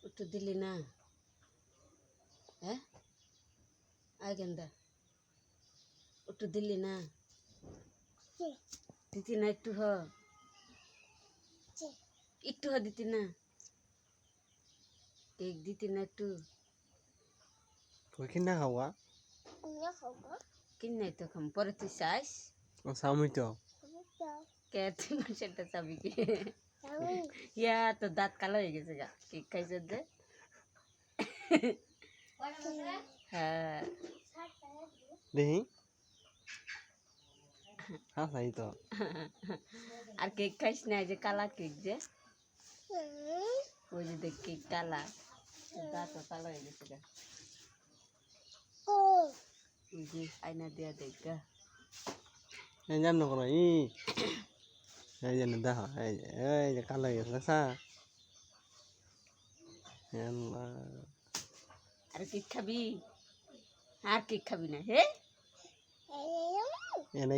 একটু দিলি না হ্যাঁ আয় গেন্দা একটু দিলি না দিতি না একটু দিতি না কেক দিতি না একটু কিনা খাওয়া কিনাই তো খাম পরে তুই চাস সামুই তো কে তুই মানুষেরটা চাবি কি ইয়া তো দাঁত কালো হয়ে গেছে গা কেক খাইছে যে হ্যাঁ দেখি হ্যাঁ তাই তো আর কেক খাইস না যে কালা কেক যে ওই যে দেখ কেক কালা দাঁত কালো হয়ে গেছে গা ওই যে আয়না দিয়া দেখ গা জানো কোনো এই যে দেখো এই যে কালো গেছে দেখছা আর কেক খাবি আর কেক খাবি না হে এনে